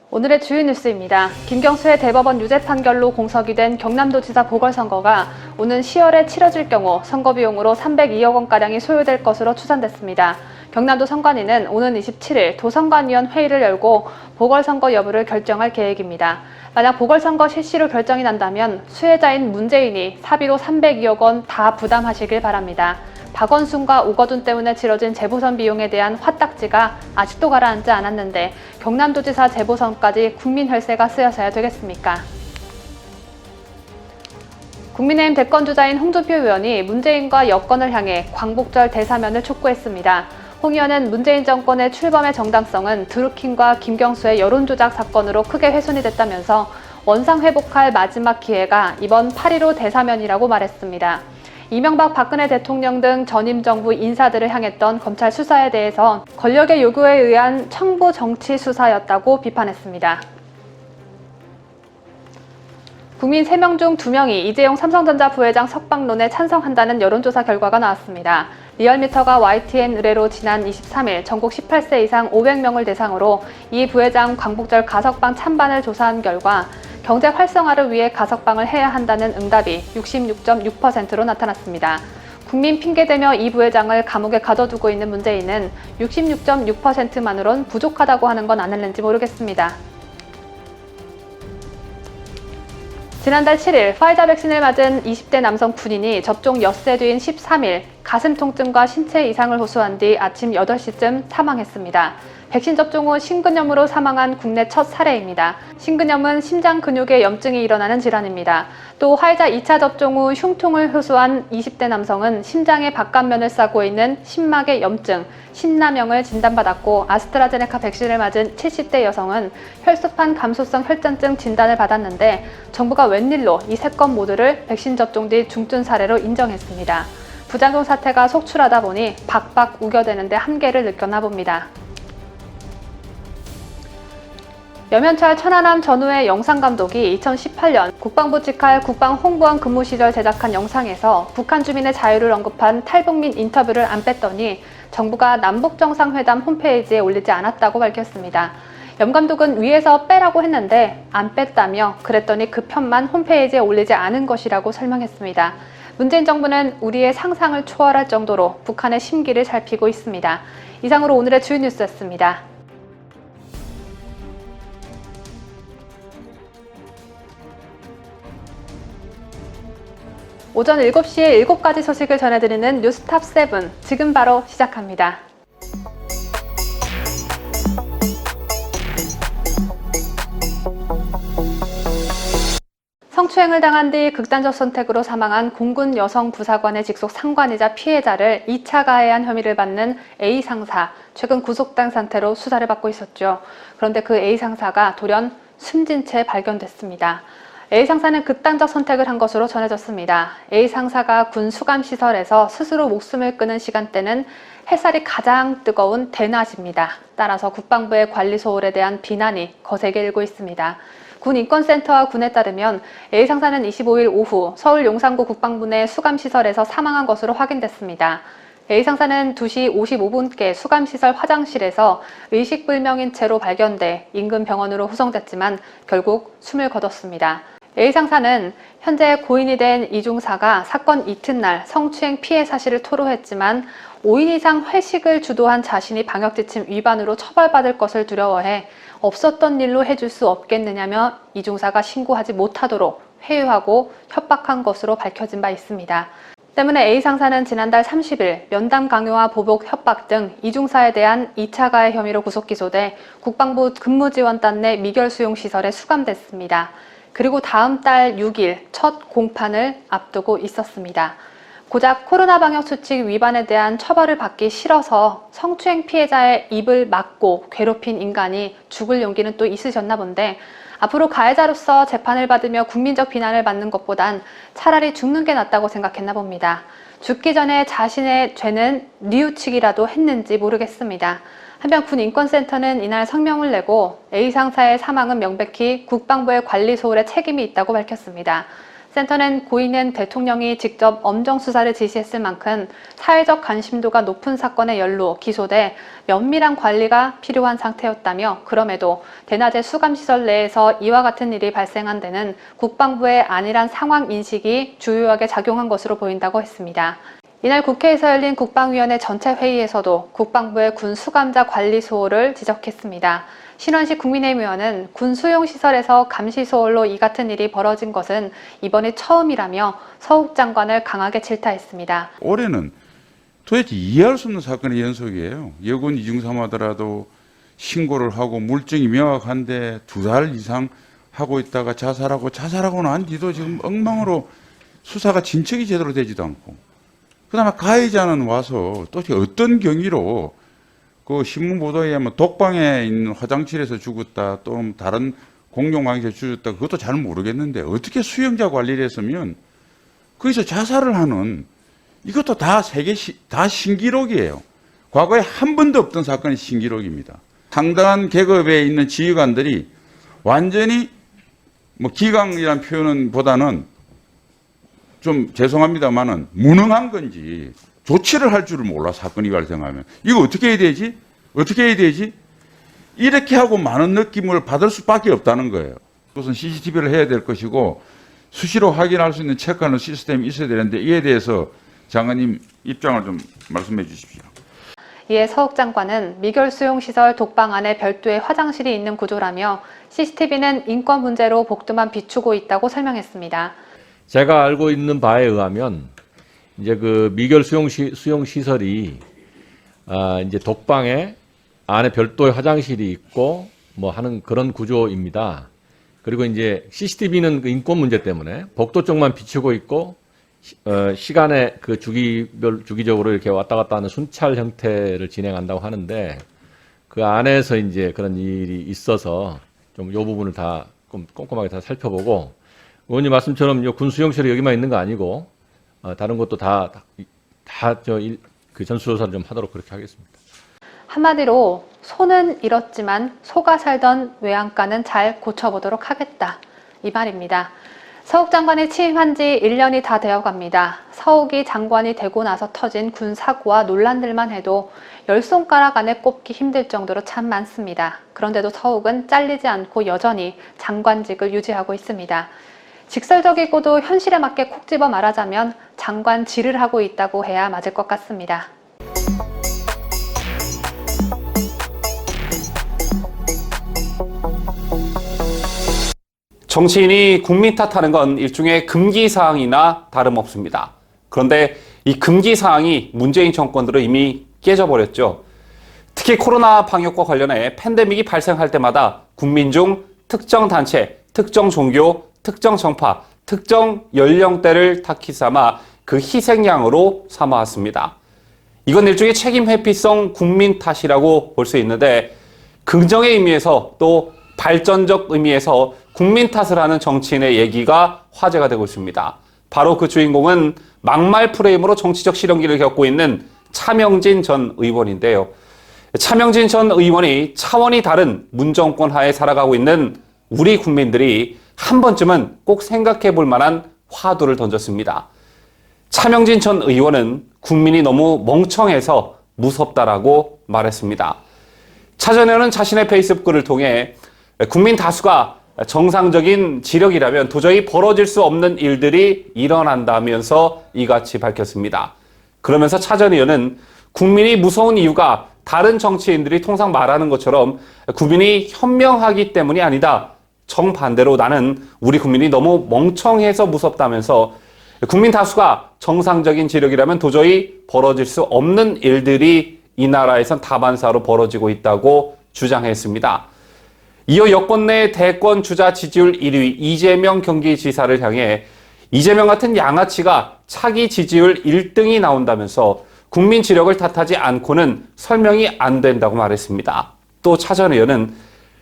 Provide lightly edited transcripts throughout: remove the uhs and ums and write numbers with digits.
오늘의 주요 뉴스입니다. 김경수의 대법원 유죄 판결로 공석이 된 경남도지사 보궐선거가 오는 10월에 치러질 경우 선거 비용으로 302억 원가량이 소요될 것으로 추산됐습니다. 경남도 선관위는 오는 27일 도선관위원 회의를 열고 보궐선거 여부를 결정할 계획입니다. 만약 보궐선거 실시로 결정이 난다면 수혜자인 문재인이 사비로 302억 원 다 부담하시길 바랍니다. 박원순과 오거돈 때문에 치러진 재보선 비용에 대한 화딱지가 아직도 가라앉지 않았는데 경남도지사 재보선까지 국민 혈세가 쓰여서야 되겠습니까? 국민의힘 대권주자인 홍준표 의원이 문재인과 여권을 향해 광복절 대사면을 촉구했습니다. 홍 의원은 문재인 정권의 출범의 정당성은 드루킹과 김경수의 여론조작 사건으로 크게 훼손이 됐다면서 원상 회복할 마지막 기회가 이번 8.15 대사면이라고 말했습니다. 이명박 박근혜 대통령 등 전임 정부 인사들을 향했던 검찰 수사에 대해서 권력의 요구에 의한 청부 정치 수사였다고 비판했습니다. 국민 3명 중 2명이 이재용 삼성전자 부회장 석방론에 찬성한다는 여론조사 결과가 나왔습니다. 리얼미터가 YTN 의뢰로 지난 23일 전국 18세 이상 500명을 대상으로 이 부회장 광복절 가석방 찬반을 조사한 결과 경제 활성화를 위해 가석방을 해야 한다는 응답이 66.6%로 나타났습니다. 국민 핑계대며 이 부회장을 감옥에 가둬두고 있는 문재인은 66.6%만으론 부족하다고 하는 건 아닐는지 모르겠습니다. 지난달 7일 화이자 백신을 맞은 20대 남성 군인이 접종 엿새 뒤인 13일 가슴 통증과 신체 이상을 호소한 뒤 아침 8시쯤 사망했습니다. 백신 접종 후 심근염으로 사망한 국내 첫 사례입니다. 심근염은 심장 근육에 염증이 일어나는 질환입니다. 또 화이자 2차 접종 후 흉통을 호소한 20대 남성은 심장의 바깥면을 싸고 있는 심막의 염증, 심남형을 진단받았고 아스트라제네카 백신을 맞은 70대 여성은 혈소판 감소성 혈전증 진단을 받았는데 정부가 웬일로 이 3건 모두를 백신 접종 뒤 중증 사례로 인정했습니다. 부작용 사태가 속출하다 보니 박박 우겨대는데 한계를 느꼈나 봅니다. 염현철 천안함 전후의 영상감독이 2018년 국방부 직할 국방홍보원 근무 시절 제작한 영상에서 북한 주민의 자유를 언급한 탈북민 인터뷰를 안 뺐더니 정부가 남북정상회담 홈페이지에 올리지 않았다고 밝혔습니다. 염 감독은 위에서 빼라고 했는데 안 뺐다며 그랬더니 그 편만 홈페이지에 올리지 않은 것이라고 설명했습니다. 문재인 정부는 우리의 상상을 초월할 정도로 북한의 심기를 살피고 있습니다. 이상으로 오늘의 주요 뉴스였습니다. 오전 7시에 7가지 소식을 전해드리는 뉴스탑 7, 지금 바로 시작합니다. 성추행을 당한 뒤 극단적 선택으로 사망한 공군 여성 부사관의 직속 상관이자 피해자를 2차 가해한 혐의를 받는 A 상사, 최근 구속된 상태로 수사를 받고 있었죠. 그런데 그 A 상사가 돌연 숨진 채 발견됐습니다. A 상사는 극단적 선택을 한 것으로 전해졌습니다. A 상사가 군 수감시설에서 스스로 목숨을 끊은 시간대는 햇살이 가장 뜨거운 대낮입니다. 따라서 국방부의 관리 소홀에 대한 비난이 거세게 일고 있습니다. 군 인권센터와 군에 따르면 A 상사는 25일 오후 서울 용산구 국방부 내 수감시설에서 사망한 것으로 확인됐습니다. A 상사는 2시 55분께 수감시설 화장실에서 의식불명인 채로 발견돼 인근 병원으로 후송됐지만 결국 숨을 거뒀습니다. A 상사는 현재 고인이 된 이 중사가 사건 이튿날 성추행 피해 사실을 토로했지만 5인 이상 회식을 주도한 자신이 방역지침 위반으로 처벌받을 것을 두려워해 없었던 일로 해줄 수 없겠느냐며 이 중사가 신고하지 못하도록 회유하고 협박한 것으로 밝혀진 바 있습니다. 때문에 A 상사는 지난달 30일 면담 강요와 보복 협박 등 이중사에 대한 2차 가해 혐의로 구속 기소돼 국방부 근무지원단 내 미결수용시설에 수감됐습니다. 그리고 다음 달 6일 첫 공판을 앞두고 있었습니다. 고작 코로나 방역 수칙 위반에 대한 처벌을 받기 싫어서 성추행 피해자의 입을 막고 괴롭힌 인간이 죽을 용기는 또 있으셨나 본데 앞으로 가해자로서 재판을 받으며 국민적 비난을 받는 것보단 차라리 죽는 게 낫다고 생각했나 봅니다. 죽기 전에 자신의 죄는 뉘우치기라도 했는지 모르겠습니다. 한편 군 인권센터는 이날 성명을 내고 A 상사의 사망은 명백히 국방부의 관리 소홀에 책임이 있다고 밝혔습니다. 센터는 고인은 대통령이 직접 엄정 수사를 지시했을 만큼 사회적 관심도가 높은 사건에 연루 기소돼 면밀한 관리가 필요한 상태였다며, 그럼에도 대낮에 수감시설 내에서 이와 같은 일이 발생한 데는 국방부의 안일한 상황 인식이 주요하게 작용한 것으로 보인다고 했습니다. 이날 국회에서 열린 국방위원회 전체 회의에서도 국방부의 군 수감자 관리 소홀을 지적했습니다. 신원식 국민의힘 의원은 군 수용시설에서 감시 소홀로 이 같은 일이 벌어진 것은 이번이 처음이라며 서욱 장관을 강하게 질타했습니다. 올해는 도대체 이해할 수 없는 사건의 연속이에요. 여군 이중삼하더라도 신고를 하고 물증이 명확한데 2달 이상 하고 있다가 자살하고 난 뒤도 지금 엉망으로 수사가 진척이 제대로 되지도 않고, 그다음에 가해자는 와서 또 어떤 경위로 그 신문 보도에 의하면 독방에 있는 화장실에서 죽었다, 또는 다른 공용방에서 죽었다, 그것도 잘 모르겠는데 어떻게 수용자 관리를 했으면 거기서 자살을 하는, 이것도 다 다 신기록이에요. 과거에 한 번도 없던 사건이 신기록입니다. 상당한 계급에 있는 지휘관들이 완전히 뭐 기강이라는 표현은 보다는 좀 죄송합니다만은 무능한 건지 조치를 할 줄을 몰라, 사건이 발생하면. 이거 어떻게 해야 되지? 어떻게 해야 되지? 이렇게 하고 많은 느낌을 받을 수밖에 없다는 거예요. 그것은 CCTV를 해야 될 것이고 수시로 확인할 수 있는 체크하는 시스템이 있어야 되는데, 이에 대해서 장관님 입장을 좀 말씀해 주십시오. 이에 서욱 장관은 미결 수용시설 독방 안에 별도의 화장실이 있는 구조라며 CCTV는 인권 문제로 복도만 비추고 있다고 설명했습니다. 제가 알고 있는 바에 의하면 이제 그 미결 수용 시설이 이제 독방에 안에 별도의 화장실이 있고 뭐 하는 그런 구조입니다. 그리고 이제 CCTV는 그 인권 문제 때문에 복도 쪽만 비추고 있고 시간에 그 주기적으로 이렇게 왔다 갔다 하는 순찰 형태를 진행한다고 하는데, 그 안에서 이제 그런 일이 있어서 좀 이 부분을 다 꼼꼼하게 다 살펴보고, 의원님 말씀처럼 군 수용실이 여기만 있는 거 아니고 다른 것도 그 전수조사를 좀 하도록 그렇게 하겠습니다. 한마디로 손은 잃었지만 소가 살던 외양간은 잘 고쳐보도록 하겠다, 이 말입니다. 서욱 장관이 취임한 지 1년이 다 되어갑니다. 서욱이 장관이 되고 나서 터진 군 사고와 논란들만 해도 10손가락 안에 꼽기 힘들 정도로 참 많습니다. 그런데도 서욱은 잘리지 않고 여전히 장관직을 유지하고 있습니다. 직설적이고도 현실에 맞게 콕 집어 말하자면 장관질을 하고 있다고 해야 맞을 것 같습니다. 정치인이 국민 탓하는 건 일종의 금기사항이나 다름없습니다. 그런데 이 금기사항이 문재인 정권으로 이미 깨져버렸죠. 특히 코로나 방역과 관련해 팬데믹이 발생할 때마다 국민 중 특정 단체, 특정 종교, 특정 정파, 특정 연령대를 타깃 삼아 그 희생양으로 삼아왔습니다. 이건 일종의 책임 회피성 국민 탓이라고 볼 수 있는데, 긍정의 의미에서 또 발전적 의미에서 국민 탓을 하는 정치인의 얘기가 화제가 되고 있습니다. 바로 그 주인공은 막말 프레임으로 정치적 실현기를 겪고 있는 차명진 전 의원인데요. 차명진 전 의원이 차원이 다른 문정권 하에 살아가고 있는 우리 국민들이 한 번쯤은 꼭 생각해 볼 만한 화두를 던졌습니다. 차명진 전 의원은 국민이 너무 멍청해서 무섭다라고 말했습니다. 차 전 의원은 자신의 페이스북 글을 통해 국민 다수가 정상적인 지력이라면 도저히 벌어질 수 없는 일들이 일어난다면서 이같이 밝혔습니다. 그러면서 차 전 의원은 국민이 무서운 이유가 다른 정치인들이 통상 말하는 것처럼 국민이 현명하기 때문이 아니다. 정반대로 나는 우리 국민이 너무 멍청해서 무섭다면서 국민 다수가 정상적인 지력이라면 도저히 벌어질 수 없는 일들이 이 나라에선 다반사로 벌어지고 있다고 주장했습니다. 이어 여권 내 대권 주자 지지율 1위 이재명 경기지사를 향해 이재명 같은 양아치가 차기 지지율 1등이 나온다면서 국민 지력을 탓하지 않고는 설명이 안 된다고 말했습니다. 또 차 전 의원은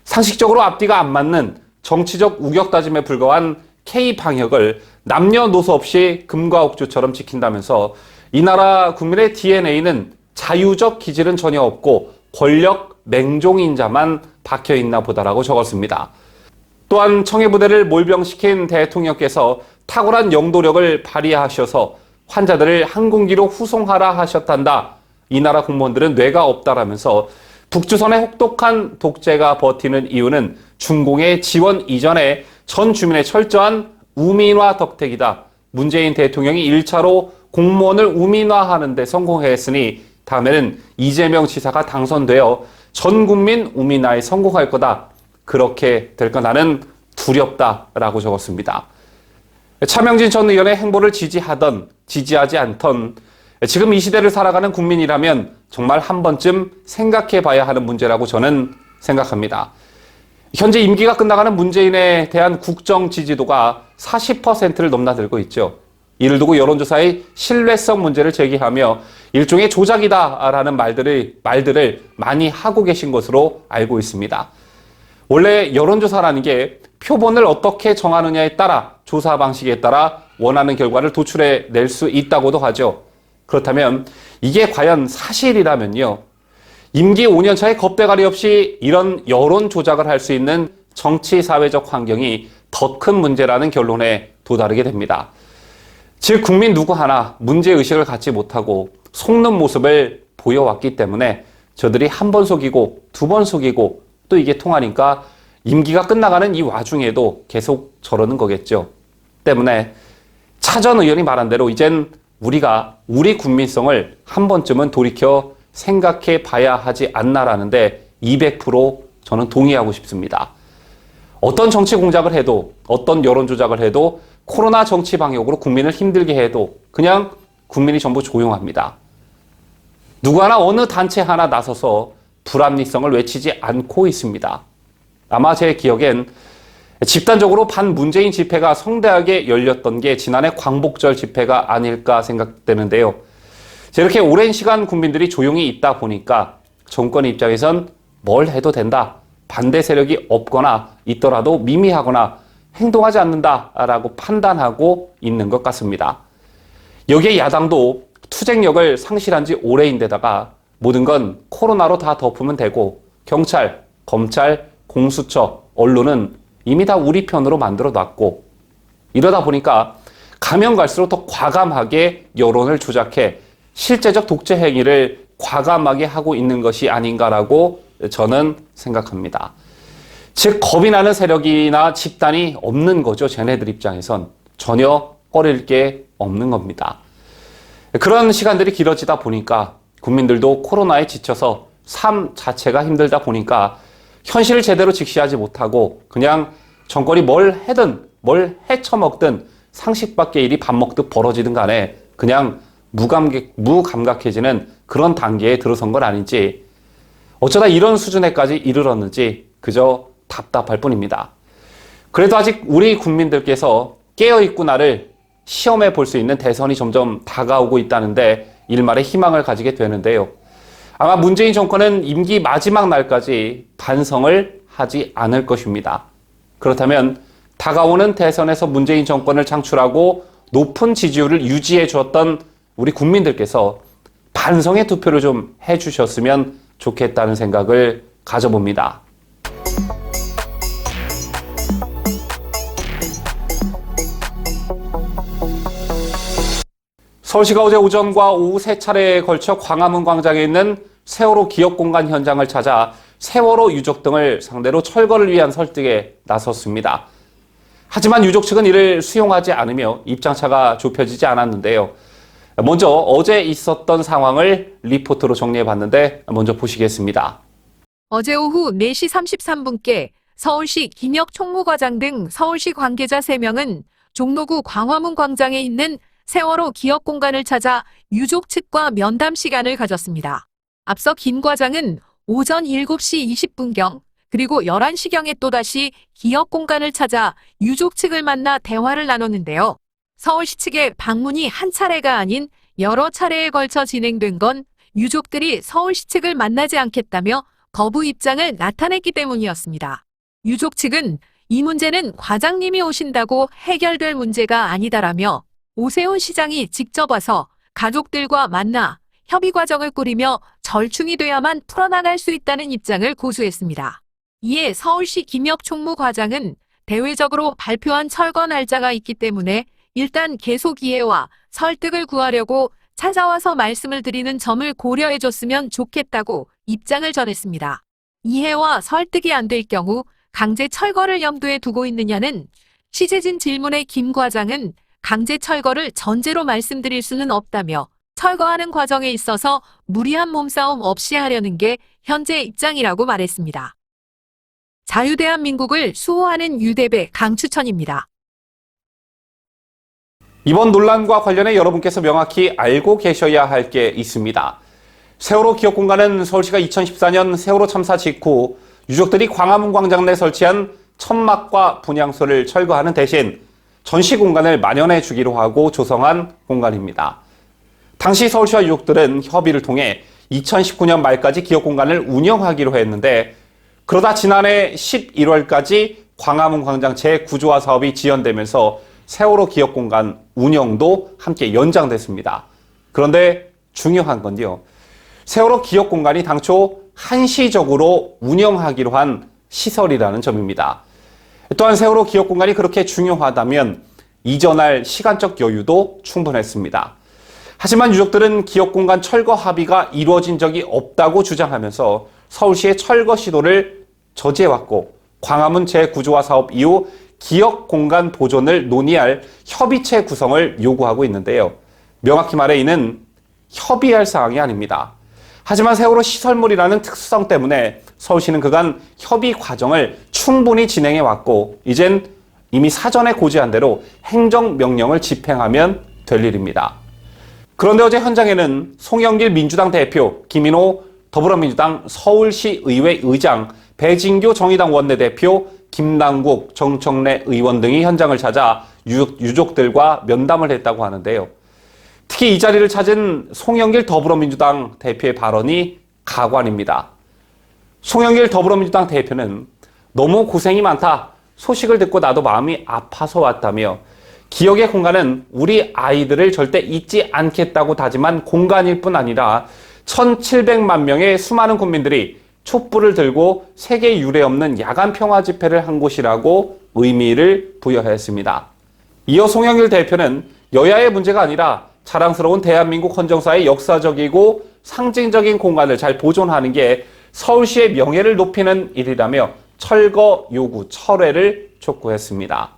상식적으로 앞뒤가 안 맞는 정치적 우격다짐에 불과한 K방역을 남녀노소 없이 금과 옥주처럼 지킨다면서 이 나라 국민의 DNA는 자유적 기질은 전혀 없고 권력 맹종인 자만 박혀있나 보다라고 적었습니다. 또한 청해부대를 몰병시킨 대통령께서 탁월한 영도력을 발휘하셔서 환자들을 항공기로 후송하라 하셨단다. 이 나라 공무원들은 뇌가 없다라면서 북조선의 혹독한 독재가 버티는 이유는 중공의 지원 이전에 전 주민의 철저한 우민화 덕택이다. 문재인 대통령이 1차로 공무원을 우민화하는 데 성공했으니 다음에는 이재명 지사가 당선되어 전 국민 우민화에 성공할 거다. 그렇게 될 거 나는 두렵다라고 적었습니다. 차명진 전 의원의 행보를 지지하던 지지하지 않던 지금 이 시대를 살아가는 국민이라면 정말 한 번쯤 생각해 봐야 하는 문제라고 저는 생각합니다. 현재 임기가 끝나가는 문재인에 대한 국정 지지도가 40%를 넘나들고 있죠. 이를 두고 여론조사의 신뢰성 문제를 제기하며 일종의 조작이다라는 말들을 많이 하고 계신 것으로 알고 있습니다. 원래 여론조사라는 게 표본을 어떻게 정하느냐에 따라 조사 방식에 따라 원하는 결과를 도출해 낼 수 있다고도 하죠. 그렇다면 이게 과연 사실이라면요. 임기 5년 차에 겁대가리 없이 이런 여론 조작을 할 수 있는 정치 사회적 환경이 더 큰 문제라는 결론에 도달하게 됩니다. 즉 국민 누구 하나 문제의식을 갖지 못하고 속는 모습을 보여왔기 때문에 저들이 한 번 속이고 두 번 속이고 또 이게 통하니까 임기가 끝나가는 이 와중에도 계속 저러는 거겠죠. 때문에 차 전 의원이 말한 대로 이젠 우리가 우리 국민성을 한 번쯤은 돌이켜 생각해 봐야 하지 않나라는데 200% 저는 동의하고 싶습니다. 어떤 정치 공작을 해도 어떤 여론 조작을 해도 코로나 정치 방역으로 국민을 힘들게 해도 그냥 국민이 전부 조용합니다. 누구 하나 어느 단체 하나 나서서 불합리성을 외치지 않고 있습니다. 아마 제 기억엔 집단적으로 반문재인 집회가 성대하게 열렸던 게 지난해 광복절 집회가 아닐까 생각되는데요. 이렇게 오랜 시간 국민들이 조용히 있다 보니까 정권 입장에선 뭘 해도 된다. 반대 세력이 없거나 있더라도 미미하거나 행동하지 않는다라고 판단하고 있는 것 같습니다. 여기에 야당도 투쟁력을 상실한 지 오래인데다가 모든 건 코로나로 다 덮으면 되고 경찰, 검찰, 공수처, 언론은 이미 다 우리 편으로 만들어 놨고 이러다 보니까 가면 갈수록 더 과감하게 여론을 조작해 실제적 독재 행위를 과감하게 하고 있는 것이 아닌가라고 저는 생각합니다. 즉 겁이 나는 세력이나 집단이 없는 거죠. 쟤네들 입장에선 전혀 꺼릴 게 없는 겁니다. 그런 시간들이 길어지다 보니까 국민들도 코로나에 지쳐서 삶 자체가 힘들다 보니까 현실을 제대로 직시하지 못하고 그냥 정권이 뭘 해든 뭘 헤쳐먹든 상식 밖의 일이 밥 먹듯 벌어지든 간에 그냥 무감각해지는 그런 단계에 들어선 건 아닌지 어쩌다 이런 수준에까지 이르렀는지 그저 답답할 뿐입니다. 그래도 아직 우리 국민들께서 깨어있구나를 시험해 볼 수 있는 대선이 점점 다가오고 있다는데 일말의 희망을 가지게 되는데요. 아마 문재인 정권은 임기 마지막 날까지 반성을 하지 않을 것입니다. 그렇다면 다가오는 대선에서 문재인 정권을 창출하고 높은 지지율을 유지해 주었던 우리 국민들께서 반성의 투표를 좀 해주셨으면 좋겠다는 생각을 가져봅니다. 서울시가 어제 오전과 오후 3차례에 걸쳐 광화문 광장에 있는 세월호 기억공간 현장을 찾아 세월호 유족 등을 상대로 철거를 위한 설득에 나섰습니다. 하지만 유족 측은 이를 수용하지 않으며 입장차가 좁혀지지 않았는데요. 먼저 어제 있었던 상황을 리포트로 정리해봤는데 먼저 보시겠습니다. 어제 오후 4시 33분께 서울시 김혁 총무과장 등 서울시 관계자 3명은 종로구 광화문 광장에 있는 세월호 기억공간을 찾아 유족 측과 면담 시간을 가졌습니다. 앞서 김 과장은 오전 7시 20분경 그리고 11시경에 또다시 기억공간을 찾아 유족 측을 만나 대화를 나눴는데요. 서울시 측의 방문이 한 차례가 아닌 여러 차례에 걸쳐 진행된 건 유족들이 서울시 측을 만나지 않겠다며 거부 입장을 나타냈기 때문이었습니다. 유족 측은 이 문제는 과장님이 오신다고 해결될 문제가 아니다라며 오세훈 시장이 직접 와서 가족들과 만나 협의 과정을 꾸리며 절충이 돼야만 풀어나갈 수 있다는 입장을 고수했습니다. 이에 서울시 김혁 총무과장은 대외적으로 발표한 철거 날짜가 있기 때문에 일단 계속 이해와 설득을 구하려고 찾아와서 말씀을 드리는 점을 고려해줬으면 좋겠다고 입장을 전했습니다. 이해와 설득이 안 될 경우 강제 철거를 염두에 두고 있느냐는 취재진 질문에 김 과장은 강제 철거를 전제로 말씀드릴 수는 없다며 철거하는 과정에 있어서 무리한 몸싸움 없이 하려는 게 현재 입장이라고 말했습니다. 자유대한민국을 수호하는 유대배 강추천입니다. 이번 논란과 관련해 여러분께서 명확히 알고 계셔야 할 게 있습니다. 세월호 기억공간은 서울시가 2014년 세월호 참사 직후 유족들이 광화문 광장 내 설치한 천막과 분향소를 철거하는 대신 전시 공간을 마련해 주기로 하고 조성한 공간입니다. 당시 서울시와 유족들은 협의를 통해 2019년 말까지 기억공간을 운영하기로 했는데 그러다 지난해 11월까지 광화문 광장 재구조화 사업이 지연되면서 세월호 기억공간 운영도 함께 연장됐습니다. 그런데 중요한 건요. 세월호 기억공간이 당초 한시적으로 운영하기로 한 시설이라는 점입니다. 또한 세월호 기억공간이 그렇게 중요하다면 이전할 시간적 여유도 충분했습니다. 하지만 유족들은 기억공간 철거 합의가 이루어진 적이 없다고 주장하면서 서울시의 철거 시도를 저지해왔고 광화문 재구조화 사업 이후 기억공간 보존을 논의할 협의체 구성을 요구하고 있는데요. 명확히 말해 이는 협의할 사항이 아닙니다. 하지만 세월호 시설물이라는 특수성 때문에 서울시는 그간 협의 과정을 충분히 진행해왔고 이젠 이미 사전에 고지한 대로 행정명령을 집행하면 될 일입니다. 그런데 어제 현장에는 송영길 민주당 대표, 김인호 더불어민주당 서울시의회 의장, 배진교 정의당 원내대표, 김남국 정청래 의원 등이 현장을 찾아 유족들과 면담을 했다고 하는데요. 특히 이 자리를 찾은 송영길 더불어민주당 대표의 발언이 가관입니다. 송영길 더불어민주당 대표는 너무 고생이 많다. 소식을 듣고 나도 마음이 아파서 왔다며 기억의 공간은 우리 아이들을 절대 잊지 않겠다고 다짐한 공간일 뿐 아니라 1,700만 명의 수많은 국민들이 촛불을 들고 세계 유례 없는 야간 평화 집회를 한 곳이라고 의미를 부여했습니다. 이어 송영길 대표는 여야의 문제가 아니라 자랑스러운 대한민국 헌정사의 역사적이고 상징적인 공간을 잘 보존하는 게 서울시의 명예를 높이는 일이라며 철거 요구 철회를 촉구했습니다.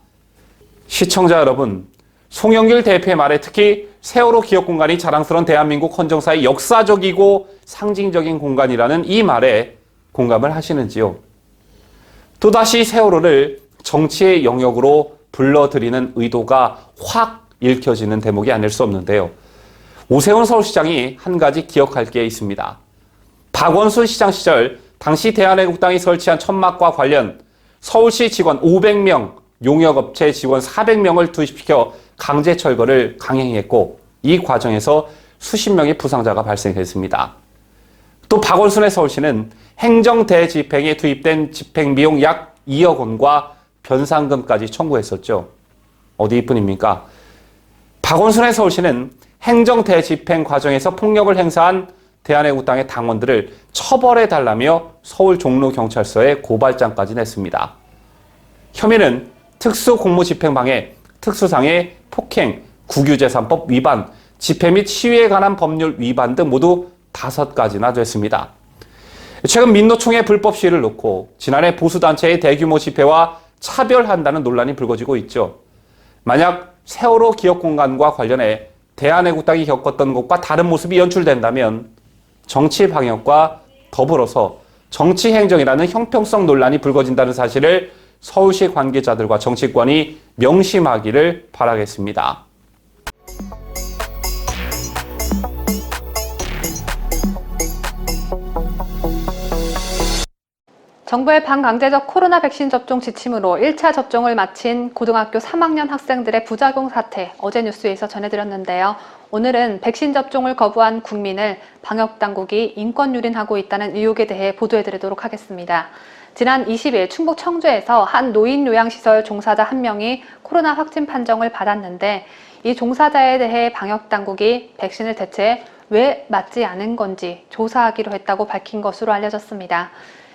시청자 여러분, 송영길 대표의 말에 특히 세월호 기억공간이 자랑스러운 대한민국 헌정사의 역사적이고 상징적인 공간이라는 이 말에 공감을 하시는지요? 또다시 세월호를 정치의 영역으로 불러들이는 의도가 확 읽혀지는 대목이 아닐 수 없는데요. 오세훈 서울시장이 한 가지 기억할 게 있습니다. 박원순 시장 시절 당시 대한애국당이 설치한 천막과 관련 서울시 직원 500명, 용역업체 직원 400명을 투입시켜 강제 철거를 강행했고 이 과정에서 수십 명의 부상자가 발생했습니다. 또 박원순의 서울시는 행정대집행에 투입된 집행비용 약 2억 원과 변상금까지 청구했었죠. 어디뿐입니까? 박원순의 서울시는 행정대집행 과정에서 폭력을 행사한 대한애국당의 당원들을 처벌해달라며 서울 종로경찰서에 고발장까지 냈습니다. 혐의는 특수공무집행방해, 특수상해, 폭행, 국유재산법 위반, 집회 및 시위에 관한 법률 위반 등 모두 5가지나 됐습니다. 최근 민노총의 불법 시위를 놓고 지난해 보수단체의 대규모 집회와 차별한다는 논란이 불거지고 있죠. 만약 세월호 기억공간과 관련해 대한애국당이 겪었던 것과 다른 모습이 연출된다면 정치 방역과 더불어서 정치 행정이라는 형평성 논란이 불거진다는 사실을 서울시 관계자들과 정치권이 명심하기를 바라겠습니다. 정부의 반강제적 코로나 백신 접종 지침으로 1차 접종을 마친 고등학교 3학년 학생들의 부작용 사태 어제 뉴스에서 전해드렸는데요. 오늘은 백신 접종을 거부한 국민을 방역당국이 인권 유린하고 있다는 의혹에 대해 보도해드리도록 하겠습니다. 지난 20일 충북 청주에서 한 노인 요양시설 종사자 한 명이 코로나 확진 판정을 받았는데 이 종사자에 대해 방역당국이 백신을 대체 왜 맞지 않은 건지 조사하기로 했다고 밝힌 것으로 알려졌습니다.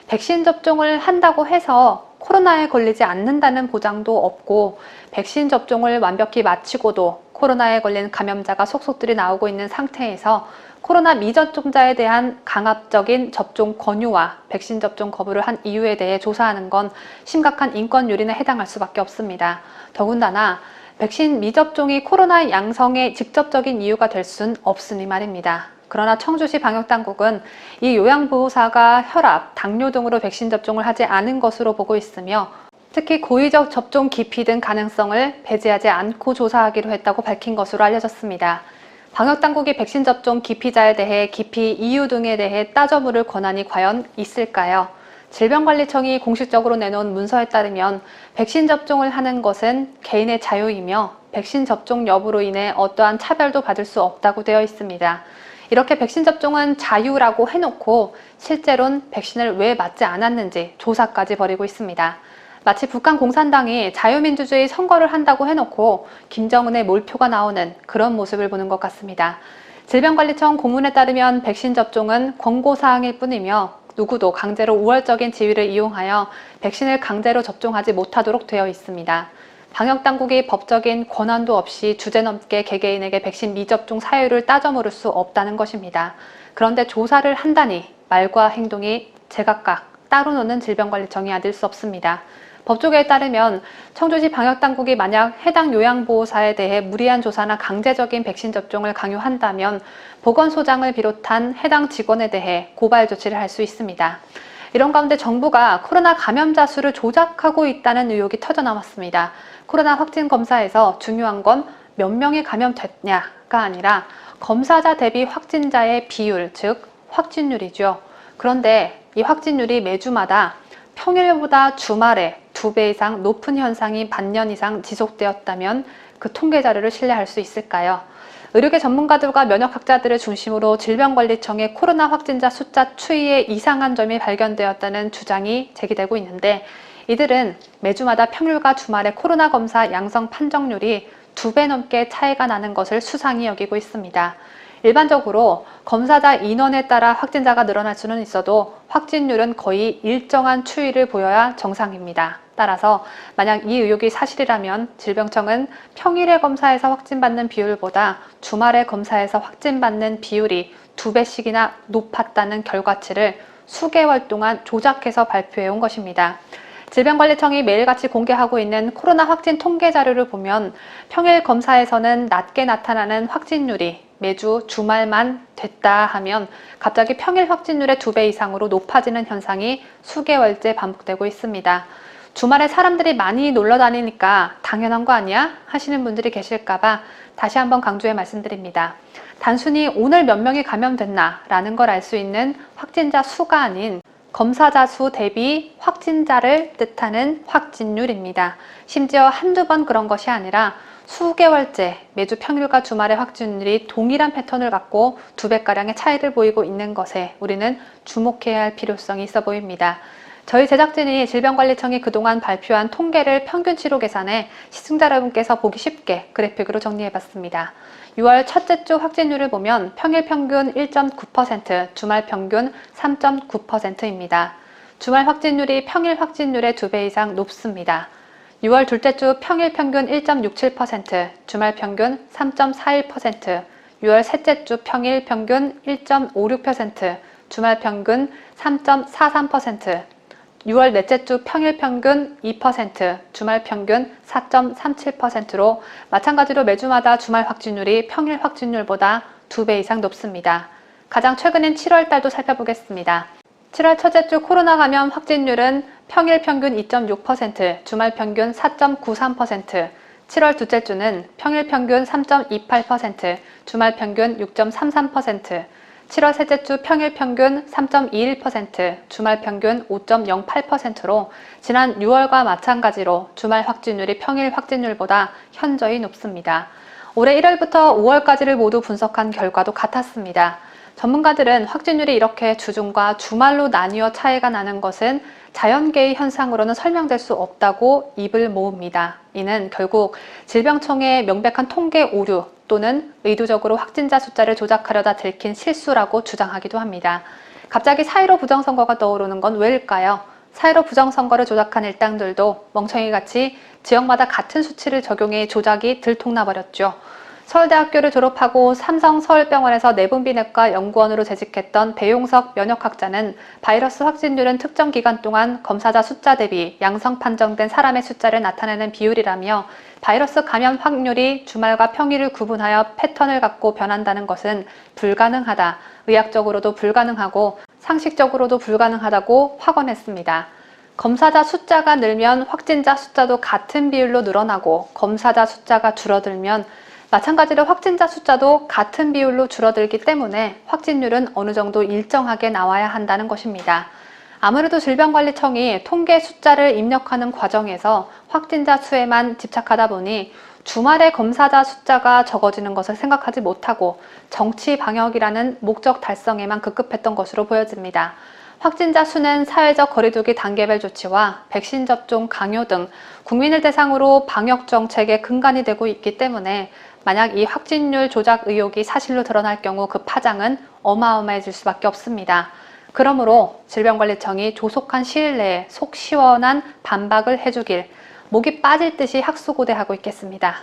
백신 접종을 한다고 해서 코로나에 걸리지 않는다는 보장도 없고 백신 접종을 완벽히 마치고도 코로나에 걸린 감염자가 속속들이 나오고 있는 상태에서 코로나 미접종자에 대한 강압적인 접종 권유와 백신 접종 거부를 한 이유에 대해 조사하는 건 심각한 인권 유린에 해당할 수밖에 없습니다. 더군다나 백신 미접종이 코로나 양성의 직접적인 이유가 될 순 없으니 말입니다. 그러나 청주시 방역당국은 이 요양보호사가 혈압, 당뇨 등으로 백신 접종을 하지 않은 것으로 보고 있으며 특히 고의적 접종 기피 등 가능성을 배제하지 않고 조사하기로 했다고 밝힌 것으로 알려졌습니다. 방역당국이 백신 접종 기피자에 대해 기피 이유 등에 대해 따져 물을 권한이 과연 있을까요? 질병관리청이 공식적으로 내놓은 문서에 따르면 백신 접종을 하는 것은 개인의 자유이며 백신 접종 여부로 인해 어떠한 차별도 받을 수 없다고 되어 있습니다. 이렇게 백신 접종은 자유라고 해놓고 실제로는 백신을 왜 맞지 않았는지 조사까지 벌이고 있습니다. 마치 북한 공산당이 자유민주주의 선거를 한다고 해놓고 김정은의 몰표가 나오는 그런 모습을 보는 것 같습니다. 질병관리청 고문에 따르면 백신 접종은 권고사항일 뿐이며 누구도 강제로 우월적인 지위를 이용하여 백신을 강제로 접종하지 못하도록 되어 있습니다. 방역당국이 법적인 권한도 없이 주제넘게 개개인에게 백신 미접종 사유를 따져 물을 수 없다는 것입니다. 그런데 조사를 한다니 말과 행동이 제각각 따로 노는 질병관리청이 아닐 수 없습니다. 법조계에 따르면 청주시 방역당국이 만약 해당 요양보호사에 대해 무리한 조사나 강제적인 백신 접종을 강요한다면 보건소장을 비롯한 해당 직원에 대해 고발 조치를 할 수 있습니다. 이런 가운데 정부가 코로나 감염자 수를 조작하고 있다는 의혹이 터져나왔습니다. 코로나 확진 검사에서 중요한 건 몇 명이 감염됐냐가 아니라 검사자 대비 확진자의 비율, 즉 확진율이죠. 그런데 이 확진율이 매주마다 평일보다 주말에 2배 이상 높은 현상이 반년 이상 지속되었다면 그 통계 자료를 신뢰할 수 있을까요? 의료계 전문가들과 면역학자들을 중심으로 질병관리청의 코로나 확진자 숫자 추이에 이상한 점이 발견되었다는 주장이 제기되고 있는데 이들은 매주마다 평일과 주말에 코로나 검사 양성 판정률이 2배 넘게 차이가 나는 것을 수상히 여기고 있습니다. 일반적으로 검사자 인원에 따라 확진자가 늘어날 수는 있어도 확진율은 거의 일정한 추이를 보여야 정상입니다. 따라서 만약 이 의혹이 사실이라면 질병청은 평일에 검사에서 확진받는 비율보다 주말에 검사에서 확진받는 비율이 2배씩이나 높았다는 결과치를 수개월 동안 조작해서 발표해 온 것입니다. 질병관리청이 매일같이 공개하고 있는 코로나 확진 통계 자료를 보면 평일 검사에서는 낮게 나타나는 확진율이 매주 주말만 됐다 하면 갑자기 평일 확진율의 2배 이상으로 높아지는 현상이 수개월째 반복되고 있습니다. 주말에 사람들이 많이 놀러 다니니까 당연한 거 아니야? 하시는 분들이 계실까봐 다시 한번 강조해 말씀드립니다. 단순히 오늘 몇 명이 감염됐나 라는 걸 알 수 있는 확진자 수가 아닌 검사자 수 대비 확진자를 뜻하는 확진율입니다. 심지어 한두 번 그런 것이 아니라 수개월째 매주 평일과 주말의 확진율이 동일한 패턴을 갖고 2배가량의 차이를 보이고 있는 것에 우리는 주목해야 할 필요성이 있어 보입니다. 저희 제작진이 질병관리청이 그동안 발표한 통계를 평균치로 계산해 시청자 여러분께서 보기 쉽게 그래픽으로 정리해봤습니다. 6월 첫째 주 확진율을 보면 평일 평균 1.9%, 주말 평균 3.9%입니다. 주말 확진율이 평일 확진율의 2배 이상 높습니다. 6월 둘째 주 평일 평균 1.67%, 주말 평균 3.41%, 6월 셋째 주 평일 평균 1.56%, 주말 평균 3.43%, 6월 넷째 주 평일 평균 2%, 주말 평균 4.37%로 마찬가지로 매주마다 주말 확진율이 평일 확진율보다 2배 이상 높습니다. 가장 최근인 7월 달도 살펴보겠습니다. 7월 첫째 주 코로나 감염 확진율은 평일 평균 2.6%, 주말 평균 4.93%, 7월 둘째 주는 평일 평균 3.28%, 주말 평균 6.33%, 7월 셋째 주 평일 평균 3.21%, 주말 평균 5.08%로 지난 6월과 마찬가지로 주말 확진율이 평일 확진율보다 현저히 높습니다. 올해 1월부터 5월까지를 모두 분석한 결과도 같았습니다. 전문가들은 확진율이 이렇게 주중과 주말로 나뉘어 차이가 나는 것은 자연계의 현상으로는 설명될 수 없다고 입을 모읍니다. 이는 결국 질병청의 명백한 통계 오류 또는 의도적으로 확진자 숫자를 조작하려다 들킨 실수라고 주장하기도 합니다. 갑자기 4.15 부정선거가 떠오르는 건 왜일까요? 사회로 부정선거를 조작한 일당들도 멍청이같이 지역마다 같은 수치를 적용해 조작이 들통나버렸죠. 서울대학교를 졸업하고 삼성 서울병원에서 내분비내과 연구원으로 재직했던 배용석 면역학자는 바이러스 확진율은 특정 기간 동안 검사자 숫자 대비 양성 판정된 사람의 숫자를 나타내는 비율이라며 바이러스 감염 확률이 주말과 평일을 구분하여 패턴을 갖고 변한다는 것은 불가능하다, 의학적으로도 불가능하고 상식적으로도 불가능하다고 확언했습니다. 검사자 숫자가 늘면 확진자 숫자도 같은 비율로 늘어나고 검사자 숫자가 줄어들면 마찬가지로 확진자 숫자도 같은 비율로 줄어들기 때문에 확진율은 어느 정도 일정하게 나와야 한다는 것입니다. 아무래도 질병관리청이 통계 숫자를 입력하는 과정에서 확진자 수에만 집착하다 보니 주말에 검사자 숫자가 적어지는 것을 생각하지 못하고 정치 방역이라는 목적 달성에만 급급했던 것으로 보여집니다. 확진자 수는 사회적 거리두기 단계별 조치와 백신 접종 강요 등 국민을 대상으로 방역 정책의 근간이 되고 있기 때문에 만약 이 확진율 조작 의혹이 사실로 드러날 경우 그 파장은 어마어마해질 수밖에 없습니다. 그러므로 질병관리청이 조속한 시일 내에 속 시원한 반박을 해주길 목이 빠질 듯이 학수고대하고 있겠습니다.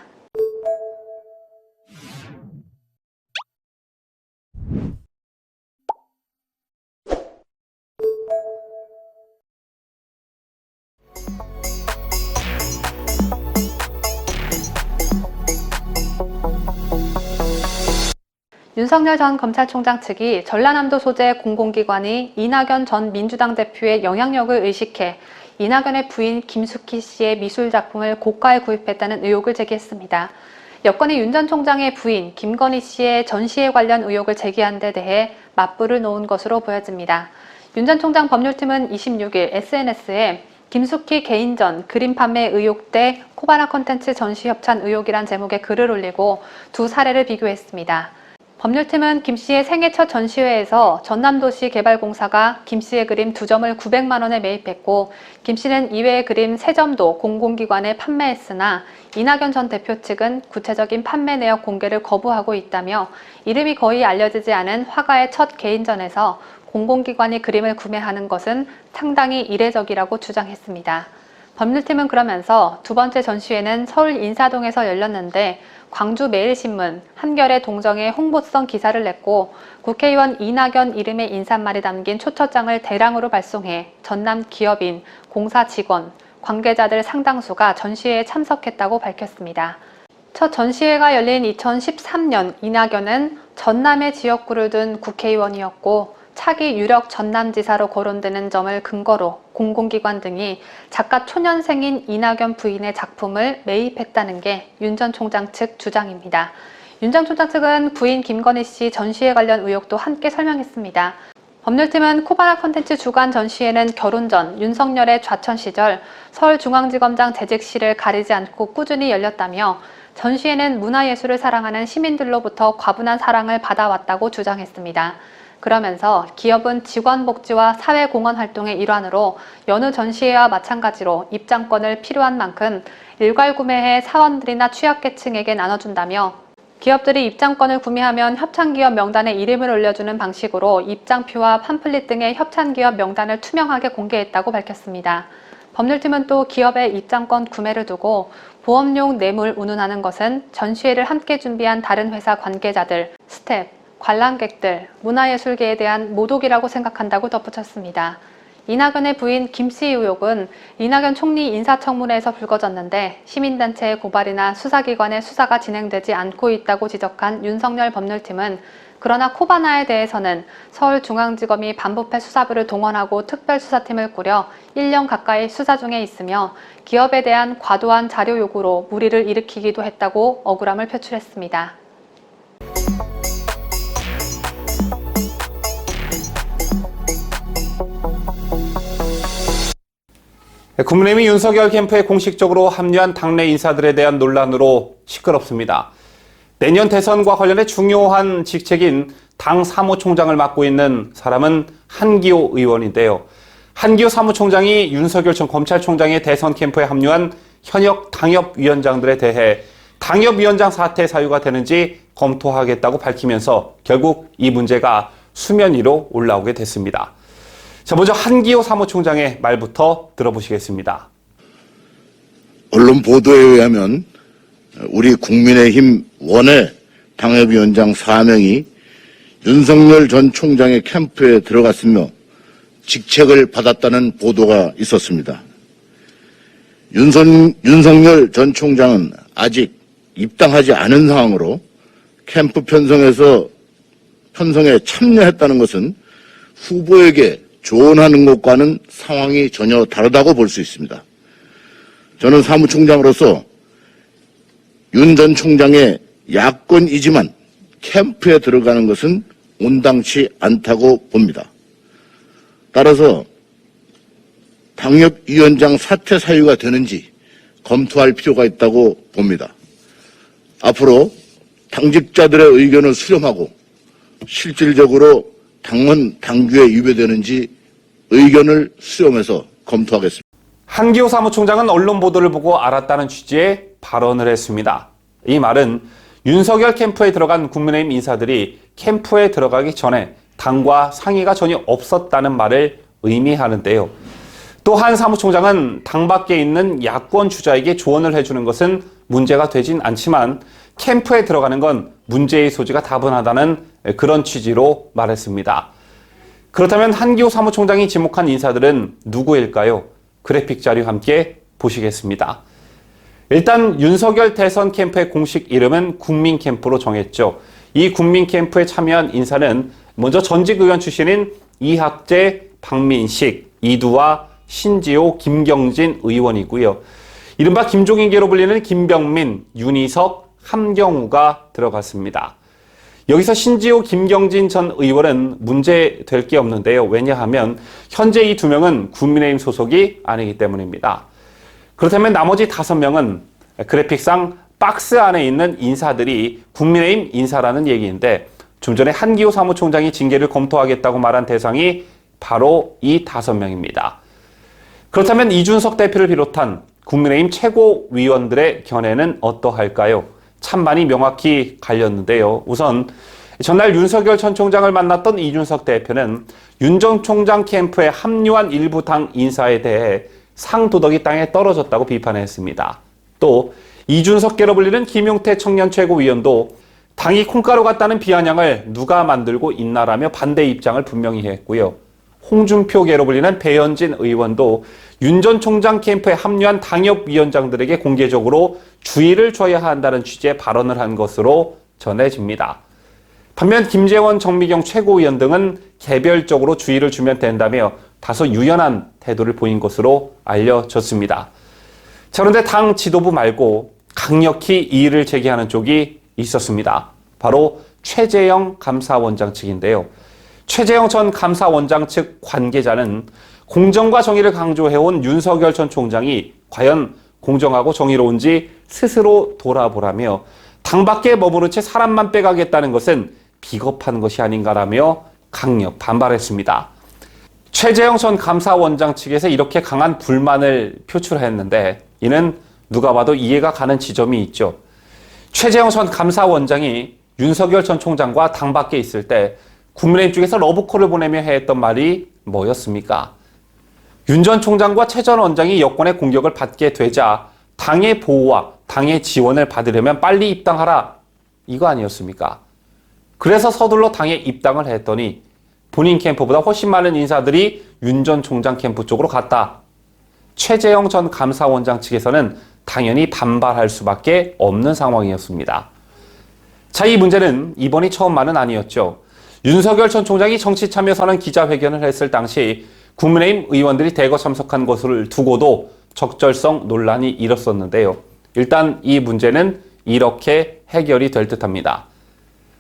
윤석열 전 검찰총장 측이 전라남도 소재 공공기관이 이낙연 전 민주당 대표의 영향력을 의식해 이낙연의 부인 김숙희 씨의 미술작품을 고가에 구입했다는 의혹을 제기했습니다. 여권이 윤 전 총장의 부인 김건희 씨의 전시회 관련 의혹을 제기한 데 대해 맞불을 놓은 것으로 보여집니다. 윤 전 총장 법률팀은 26일 SNS에 김숙희 개인전 그림 판매 의혹 대 코바나 콘텐츠 전시 협찬 의혹이란 제목의 글을 올리고 두 사례를 비교했습니다. 법률팀은 김 씨의 생애 첫 전시회에서 전남도시개발공사가 김 씨의 그림 2점을 900만 원에 매입했고 김 씨는 이외의 그림 3점도 공공기관에 판매했으나 이낙연 전 대표 측은 구체적인 판매 내역 공개를 거부하고 있다며 이름이 거의 알려지지 않은 화가의 첫 개인전에서 공공기관이 그림을 구매하는 것은 상당히 이례적이라고 주장했습니다. 법률팀은 그러면서 두 번째 전시회는 서울 인사동에서 열렸는데 광주 매일신문, 한겨레 동정에 홍보성 기사를 냈고 국회의원 이낙연 이름의 인사말이 담긴 초청장을 대량으로 발송해 전남 기업인, 공사 직원, 관계자들 상당수가 전시회에 참석했다고 밝혔습니다. 첫 전시회가 열린 2013년 이낙연은 전남의 지역구를 둔 국회의원이었고 차기 유력 전남지사로 거론되는 점을 근거로 공공기관 등이 작가 초년생인 이낙연 부인의 작품을 매입했다는 게 윤 전 총장 측 주장입니다. 윤 전 총장 측은 부인 김건희 씨 전시회 관련 의혹도 함께 설명했습니다. 법률팀은 코바나 콘텐츠 주간 전시회는 결혼 전 윤석열의 좌천 시절 서울중앙지검장 재직실을 가리지 않고 꾸준히 열렸다며 전시회는 문화예술을 사랑하는 시민들로부터 과분한 사랑을 받아왔다고 주장했습니다. 그러면서 기업은 직원 복지와 사회공헌 활동의 일환으로 여느 전시회와 마찬가지로 입장권을 필요한 만큼 일괄 구매해 사원들이나 취약계층에게 나눠준다며 기업들이 입장권을 구매하면 협찬기업 명단에 이름을 올려주는 방식으로 입장표와 팜플릿 등의 협찬기업 명단을 투명하게 공개했다고 밝혔습니다. 법률팀은 또 기업의 입장권 구매를 두고 보험용 뇌물 운운하는 것은 전시회를 함께 준비한 다른 회사 관계자들, 스텝, 관람객들, 문화예술계에 대한 모독이라고 생각한다고 덧붙였습니다. 이낙연의 부인 김 씨 의혹은 이낙연 총리 인사청문회에서 불거졌는데 시민단체의 고발이나 수사기관의 수사가 진행되지 않고 있다고 지적한 윤석열 법률팀은 그러나 코바나에 대해서는 서울중앙지검이 반부패 수사부를 동원하고 특별수사팀을 꾸려 1년 가까이 수사 중에 있으며 기업에 대한 과도한 자료 요구로 물의를 일으키기도 했다고 억울함을 표출했습니다. 국민의힘이 윤석열 캠프에 공식적으로 합류한 당내 인사들에 대한 논란으로 시끄럽습니다. 내년 대선과 관련해 중요한 직책인 당 사무총장을 맡고 있는 사람은 한기호 의원인데요. 한기호 사무총장이 윤석열 전 검찰총장의 대선 캠프에 합류한 현역 당협위원장들에 대해 당협위원장 사퇴 사유가 되는지 검토하겠다고 밝히면서 결국 이 문제가 수면 위로 올라오게 됐습니다. 자, 먼저 한기호 사무총장의 말부터 들어보시겠습니다. 언론 보도에 의하면 우리 국민의힘 원외 당협위원장 4명이 윤석열 전 총장의 캠프에 들어갔으며 직책을 받았다는 보도가 있었습니다. 윤석열 전 총장은 아직 입당하지 않은 상황으로 캠프 편성에 참여했다는 것은 후보에게 조언하는 것과는 상황이 전혀 다르다고 볼 수 있습니다. 저는 사무총장으로서 윤 전 총장의 야권이지만 캠프에 들어가는 것은 온당치 않다고 봅니다. 따라서 당협위원장 사퇴 사유가 되는지 검토할 필요가 있다고 봅니다. 앞으로 당직자들의 의견을 수렴하고 실질적으로 당규에 위배되는지 의견을 수렴해서 검토하겠습니다. 한기호 사무총장은 언론 보도를 보고 알았다는 취지의 발언을 했습니다. 이 말은 윤석열 캠프에 들어간 국민의힘 인사들이 캠프에 들어가기 전에 당과 상의가 전혀 없었다는 말을 의미하는데요. 또 한 사무총장은 당 밖에 있는 야권 주자에게 조언을 해주는 것은 문제가 되진 않지만 캠프에 들어가는 건 문제의 소지가 다분하다는 그런 취지로 말했습니다. 그렇다면 한기호 사무총장이 지목한 인사들은 누구일까요? 그래픽 자료 함께 보시겠습니다. 일단 윤석열 대선 캠프의 공식 이름은 국민캠프로 정했죠. 이 국민캠프에 참여한 인사는 먼저 전직 의원 출신인 이학재, 박민식, 이두화, 신지호, 김경진 의원이고요. 이른바 김종인계로 불리는 김병민, 윤희석, 함경우가 들어갔습니다. 여기서 신지호, 김경진 전 의원은 문제될 게 없는데요. 왜냐하면 현재 이 두 명은 국민의힘 소속이 아니기 때문입니다. 그렇다면 나머지 5명은 그래픽상 박스 안에 있는 인사들이 국민의힘 인사라는 얘기인데 좀 전에 한기호 사무총장이 징계를 검토하겠다고 말한 대상이 바로 이 5명입니다. 그렇다면 이준석 대표를 비롯한 국민의힘 최고위원들의 견해는 어떠할까요? 찬반이 명확히 갈렸는데요. 우선 전날 윤석열 전 총장을 만났던 이준석 대표는 윤 전 총장 캠프에 합류한 일부 당 인사에 대해 상도덕이 땅에 떨어졌다고 비판했습니다. 또 이준석계로 불리는 김용태 청년 최고위원도 당이 콩가루 같다는 비아냥을 누가 만들고 있나라며 반대 입장을 분명히 했고요. 홍준표계로 불리는 배현진 의원도 윤 전 총장 캠프에 합류한 당협위원장들에게 공개적으로 주의를 줘야 한다는 취지의 발언을 한 것으로 전해집니다. 반면 김재원, 정미경 최고위원 등은 개별적으로 주의를 주면 된다며 다소 유연한 태도를 보인 것으로 알려졌습니다. 자, 그런데 당 지도부 말고 강력히 이의를 제기하는 쪽이 있었습니다. 바로 최재형 감사원장 측인데요. 최재형 전 감사원장 측 관계자는 공정과 정의를 강조해온 윤석열 전 총장이 과연 공정하고 정의로운지 스스로 돌아보라며 당 밖에 머무른 채 사람만 빼가겠다는 것은 비겁한 것이 아닌가라며 강력 반발했습니다. 최재형 전 감사원장 측에서 이렇게 강한 불만을 표출했는데 이는 누가 봐도 이해가 가는 지점이 있죠. 최재형 전 감사원장이 윤석열 전 총장과 당 밖에 있을 때 국민의힘 쪽에서 러브콜을 보내며 했던 말이 뭐였습니까? 윤 전 총장과 최 전 원장이 여권의 공격을 받게 되자 당의 보호와 당의 지원을 받으려면 빨리 입당하라. 이거 아니었습니까? 그래서 서둘러 당에 입당을 했더니 본인 캠프보다 훨씬 많은 인사들이 윤 전 총장 캠프 쪽으로 갔다. 최재형 전 감사원장 측에서는 당연히 반발할 수밖에 없는 상황이었습니다. 자, 이 문제는 이번이 처음만은 아니었죠. 윤석열 전 총장이 정치참여선언 기자회견을 했을 당시 국민의힘 의원들이 대거 참석한 것을 두고도 적절성 논란이 일었었는데요. 일단 이 문제는 이렇게 해결이 될 듯합니다.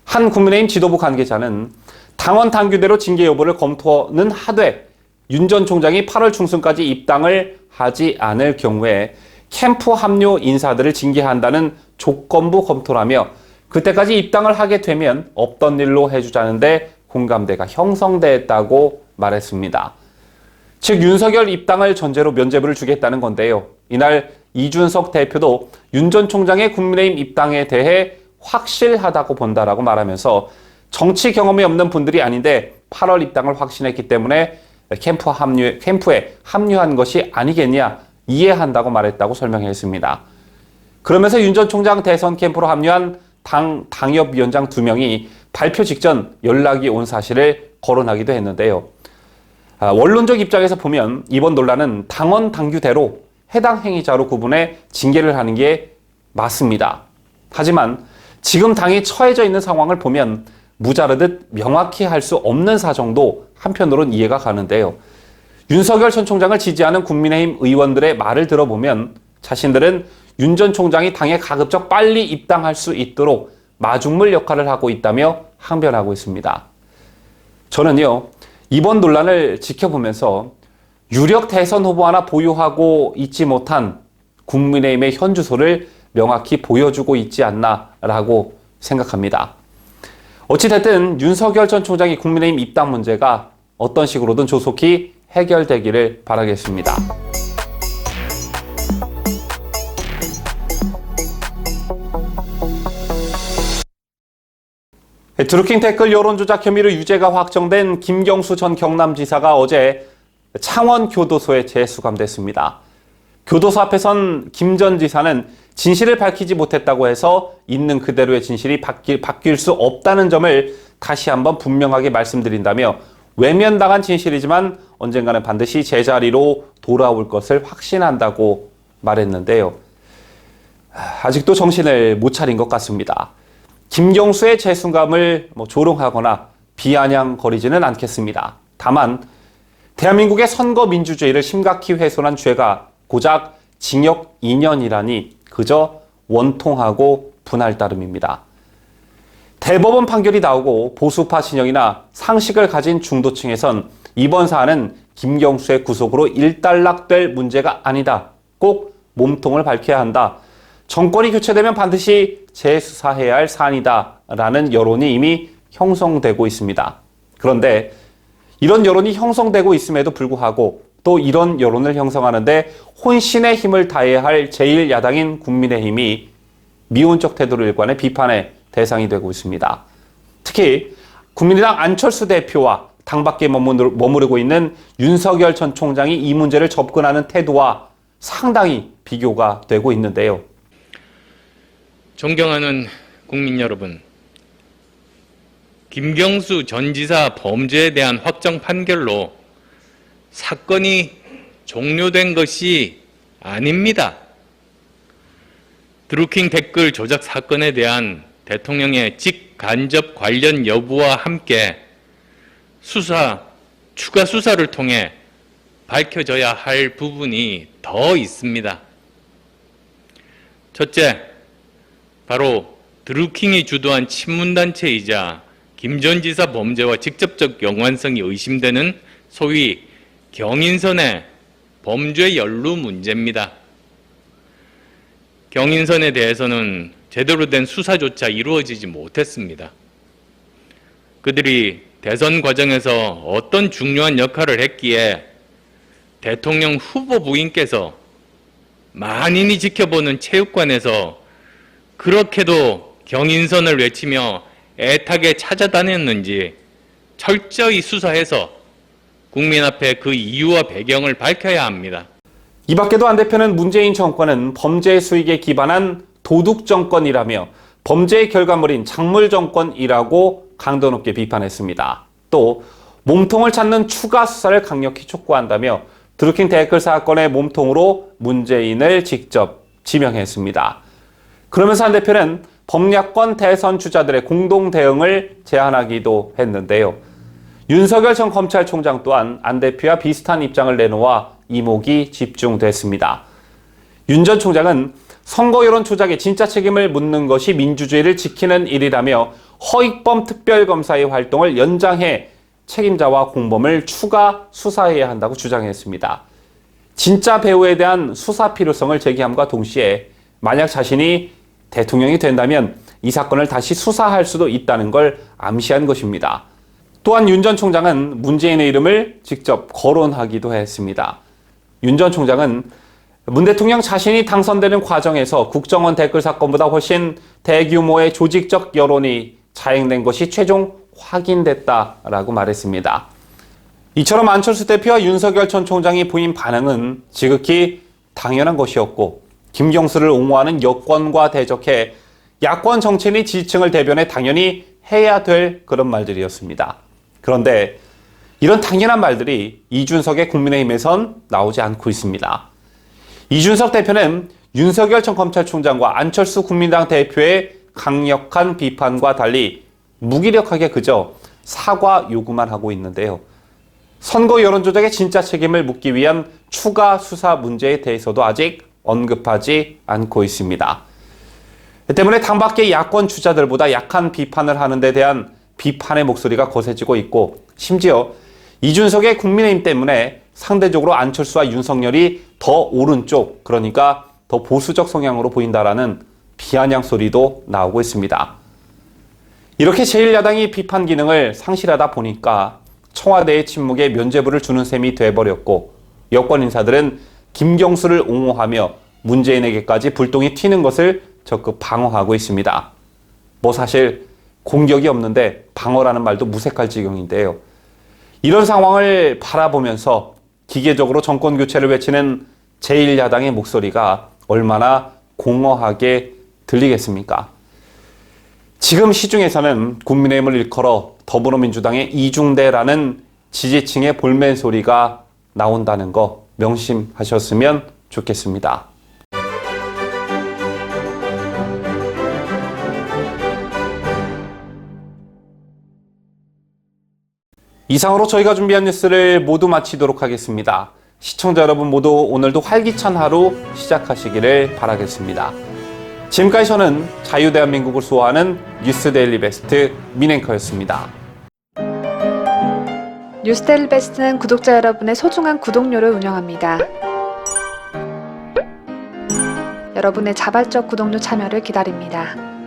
한 국민의힘 지도부 관계자는 당원 당규대로 징계 여부를 검토는 하되 윤 전 총장이 8월 중순까지 입당을 하지 않을 경우에 캠프 합류 인사들을 징계한다는 조건부 검토라며 그때까지 입당을 하게 되면 없던 일로 해주자는데 공감대가 형성됐다고 말했습니다. 즉 윤석열 입당을 전제로 면죄부를 주겠다는 건데요. 이날 이준석 대표도 윤 전 총장의 국민의힘 입당에 대해 확실하다고 본다라고 말하면서 정치 경험이 없는 분들이 아닌데 8월 입당을 확신했기 때문에 캠프에 합류한 것이 아니겠냐 이해한다고 말했다고 설명했습니다. 그러면서 윤 전 총장 대선 캠프로 합류한 당협위원장 2명이 발표 직전 연락이 온 사실을 거론하기도 했는데요. 원론적 입장에서 보면 이번 논란은 당원 당규대로 해당 행위자로 구분해 징계를 하는 게 맞습니다. 하지만 지금 당이 처해져 있는 상황을 보면 무자르듯 명확히 할 수 없는 사정도 한편으론 이해가 가는데요. 윤석열 전 총장을 지지하는 국민의힘 의원들의 말을 들어보면 자신들은 윤 전 총장이 당에 가급적 빨리 입당할 수 있도록 마중물 역할을 하고 있다며 항변하고 있습니다. 저는요, 이번 논란을 지켜보면서 유력 대선 후보 하나 보유하고 있지 못한 국민의힘의 현 주소를 명확히 보여주고 있지 않나라고 생각합니다. 어찌됐든 윤석열 전 총장의 국민의힘 입당 문제가 어떤 식으로든 조속히 해결되기를 바라겠습니다. 드루킹 댓글 여론조작 혐의로 유죄가 확정된 김경수 전 경남지사가 어제 창원교도소에 재수감됐습니다. 교도소 앞에선 김 전 지사는 진실을 밝히지 못했다고 해서 있는 그대로의 진실이 바뀔 수 없다는 점을 다시 한번 분명하게 말씀드린다며 외면당한 진실이지만 언젠가는 반드시 제자리로 돌아올 것을 확신한다고 말했는데요. 아직도 정신을 못 차린 것 같습니다. 김경수의 재수감을 조롱하거나 비아냥거리지는 않겠습니다. 다만 대한민국의 선거 민주주의를 심각히 훼손한 죄가 고작 징역 2년이라니 그저 원통하고 분할 따름입니다. 대법원 판결이 나오고 보수파 진영이나 상식을 가진 중도층에선 이번 사안은 김경수의 구속으로 일단락될 문제가 아니다. 꼭 몸통을 밝혀야 한다. 정권이 교체되면 반드시 재수사해야 할 사안이다. 라는 여론이 이미 형성되고 있습니다. 그런데 이런 여론이 형성되고 있음에도 불구하고 또 이런 여론을 형성하는데 혼신의 힘을 다해야 할 제1야당인 국민의힘이 미온적 태도를 일관해 비판의 대상이 되고 있습니다. 특히 국민의당 안철수 대표와 당 밖에 머무르고 있는 윤석열 전 총장이 이 문제를 접근하는 태도와 상당히 비교가 되고 있는데요. 존경하는 국민 여러분, 김경수 전 지사 범죄에 대한 확정 판결로 사건이 종료된 것이 아닙니다. 드루킹 댓글 조작 사건에 대한 대통령의 직간접 관련 여부와 함께 추가 수사를 통해 밝혀져야 할 부분이 더 있습니다. 첫째, 바로 드루킹이 주도한 친문단체이자 김 전 지사 범죄와 직접적 연관성이 의심되는 소위 경인선의 범죄 연루 문제입니다. 경인선에 대해서는 제대로 된 수사조차 이루어지지 못했습니다. 그들이 대선 과정에서 어떤 중요한 역할을 했기에 대통령 후보 부인께서 만인이 지켜보는 체육관에서 그렇게도 경인선을 외치며 애타게 찾아다녔는지 철저히 수사해서 국민 앞에 그 이유와 배경을 밝혀야 합니다. 이 밖에도 안 대표는 문재인 정권은 범죄 수익에 기반한 도둑 정권이라며 범죄의 결과물인 작물 정권이라고 강도 높게 비판했습니다. 또 몸통을 찾는 추가 수사를 강력히 촉구한다며 드루킹 댓글 사건의 몸통으로 문재인을 직접 지명했습니다. 그러면서 한 대표는 범야권 대선 주자들의 공동 대응을 제안하기도 했는데요. 윤석열 전 검찰총장 또한 안 대표와 비슷한 입장을 내놓아 이목이 집중됐습니다. 윤 전 총장은 선거 여론 조작에 진짜 책임을 묻는 것이 민주주의를 지키는 일이라며 허익범 특별검사의 활동을 연장해 책임자와 공범을 추가 수사해야 한다고 주장했습니다. 진짜 배우에 대한 수사 필요성을 제기함과 동시에 만약 자신이 대통령이 된다면 이 사건을 다시 수사할 수도 있다는 걸 암시한 것입니다. 또한 윤 전 총장은 문재인의 이름을 직접 거론하기도 했습니다. 윤 전 총장은 문 대통령 자신이 당선되는 과정에서 국정원 댓글 사건보다 훨씬 대규모의 조직적 여론이 자행된 것이 최종 확인됐다라고 말했습니다. 이처럼 안철수 대표와 윤석열 전 총장이 보인 반응은 지극히 당연한 것이었고 김경수를 옹호하는 여권과 대적해 야권 정치인이 지지층을 대변해 당연히 해야 될 그런 말들이었습니다. 그런데 이런 당연한 말들이 이준석의 국민의힘에선 나오지 않고 있습니다. 이준석 대표는 윤석열 전 검찰총장과 안철수 국민당 대표의 강력한 비판과 달리 무기력하게 그저 사과 요구만 하고 있는데요. 선거 여론조작의 진짜 책임을 묻기 위한 추가 수사 문제에 대해서도 아직 언급하지 않고 있습니다. 때문에 당밖의 야권 주자들보다 약한 비판을 하는 데 대한 비판의 목소리가 거세지고 있고 심지어 이준석의 국민의힘 때문에 상대적으로 안철수와 윤석열이 더 오른쪽, 그러니까 더 보수적 성향으로 보인다라는 비아냥 소리도 나오고 있습니다. 이렇게 제1야당이 비판 기능을 상실하다 보니까 청와대의 침묵에 면죄부를 주는 셈이 돼버렸고 여권 인사들은 김경수를 옹호하며 문재인에게까지 불똥이 튀는 것을 적극 방어하고 있습니다. 뭐 사실 공격이 없는데 방어라는 말도 무색할 지경인데요. 이런 상황을 바라보면서 기계적으로 정권 교체를 외치는 제1야당의 목소리가 얼마나 공허하게 들리겠습니까? 지금 시중에서는 국민의힘을 일컬어 더불어민주당의 이중대라는 지지층의 볼멘 소리가 나온다는 거 명심하셨으면 좋겠습니다. 이상으로 저희가 준비한 뉴스를 모두 마치도록 하겠습니다. 시청자 여러분 모두 오늘도 활기찬 하루 시작하시기를 바라겠습니다. 지금까지 저는 자유대한민국을 수호하는 뉴스데일리 베스트 민앵커였습니다. 뉴스데일리 베스트는 구독자 여러분의 소중한 구독료를 운영합니다. 여러분의 자발적 구독료 참여를 기다립니다.